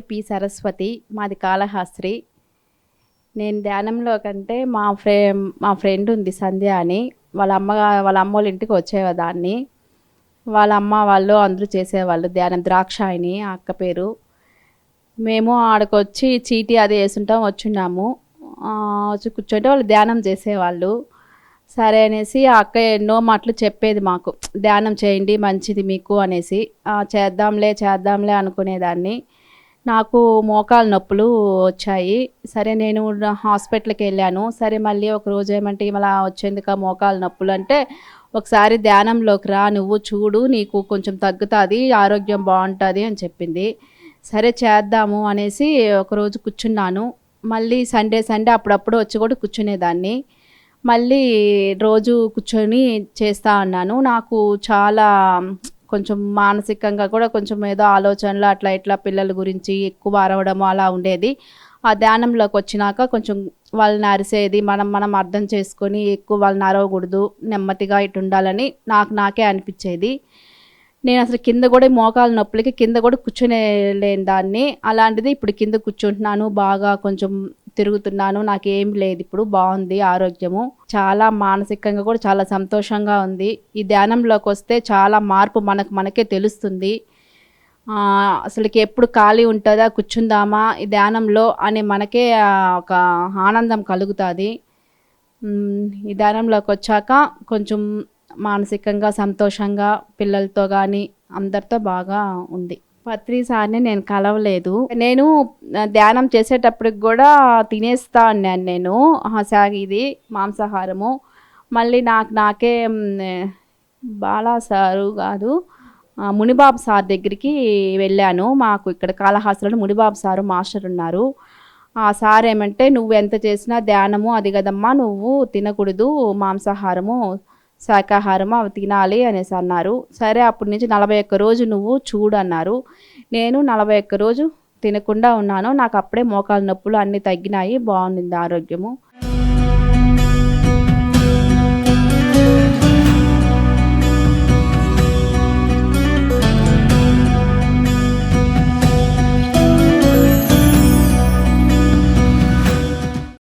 పేరు పి సరస్వతి. మాది కాళహస్త్రి. నేను ధ్యానంలో కంటే మా ఫ్రెండ్ ఉంది సంధ్య అని. వాళ్ళ అమ్మోళ్ళ ఇంటికి వచ్చేదాన్ని. వాళ్ళ అమ్మ వాళ్ళు అందరూ చేసేవాళ్ళు ధ్యానం. ద్రాక్షాయిని ఆ అక్క పేరు. మేము ఆడకొచ్చి చీటీ అది వేసుంటాం వచ్చున్నాము. వచ్చి కూర్చుంటే వాళ్ళు ధ్యానం చేసేవాళ్ళు. సరే అనేసి ఆ అక్క ఎన్నో మాటలు చెప్పేది మాకు, ధ్యానం చేయండి మంచిది మీకు అనేసి. చేద్దాంలే అనుకునేదాన్ని. నాకు మోకాలు నొప్పులు వచ్చాయి. సరే నేను హాస్పిటల్కి వెళ్ళాను. సరే మళ్ళీ ఒక రోజు ఏమంటే ఇలా వచ్చేందుకు మోకాలు నొప్పులు అంటే, ఒకసారి ధ్యానంలోకి రా, నువ్వు చూడు, నీకు కొంచెం తగ్గుతుంది, ఆరోగ్యం బాగుంటుంది అని చెప్పింది. సరే చేద్దాము అనేసి ఒకరోజు కూర్చున్నాను. మళ్ళీ సండే అప్పుడప్పుడు వచ్చి కూడా కూర్చునేదాన్ని. మళ్ళీ రోజు కూర్చొని చేస్తూ ఉన్నాను. నాకు చాలా కొంచెం మానసికంగా కూడా కొంచెం ఏదో ఆలోచనలు అట్లా ఇట్లా పిల్లల గురించి ఎక్కువ అరవడం అలా ఉండేది. ఆ ధ్యానంలోకి వచ్చినాక కొంచెం వాళ్ళని అరిసేది మనం అర్థం చేసుకొని ఎక్కువ వాళ్ళని అరవకూడదు, నెమ్మదిగా ఇటు ఉండాలని నాకే అనిపించేది. నేను అసలు కింద కూడా మోకాలు నొప్పులకి కింద కూడా కూర్చునేలేని దాన్ని. అలాంటిది ఇప్పుడు కింద కూర్చుంటున్నాను, బాగా కొంచెం తిరుగుతున్నాను. నాకేం లేదు, ఇప్పుడు బాగుంది ఆరోగ్యము. చాలా మానసికంగా కూడా చాలా సంతోషంగా ఉంది. ఈ ధ్యానంలోకి వస్తే చాలా మార్పు మనకే తెలుస్తుంది. అసలుకి ఎప్పుడు ఖాళీ ఉంటుందా, కూర్చుందామా ఈ ధ్యానంలో అని మనకే ఒక ఆనందం కలుగుతుంది. ఈ ధ్యానంలోకి వచ్చాక కొంచెం మానసికంగా సంతోషంగా పిల్లలతో కానీ అందరితో బాగా ఉంది. పత్రి సార్ని నేను కలవలేదు. నేను ధ్యానం చేసేటప్పటికి కూడా తినేస్తా ఉన్నాను నేను ఇది మాంసాహారము. మళ్ళీ నాకే బాలా సారు కాదు, మునిబాబు సార్ దగ్గరికి వెళ్ళాను. మాకు ఇక్కడ కాళహస్తిలో మునిబాబు సారు మాస్టర్ ఉన్నారు. ఆ సార్ ఏమంటే, నువ్వు ఎంత చేసినా ధ్యానము అది కదమ్మా, నువ్వు తినకూడదు మాంసాహారము, శాకాహారము అవి తినాలి అనేసి అన్నారు. సరే అప్పటి నుంచి 41 రోజు నువ్వు చూడు అన్నారు. నేను 41 రోజు తినకుండా ఉన్నాను. నాకు అప్పుడే మోకాలు నొప్పులు అన్నీ తగ్గినాయి, బాగుంది ఆరోగ్యము.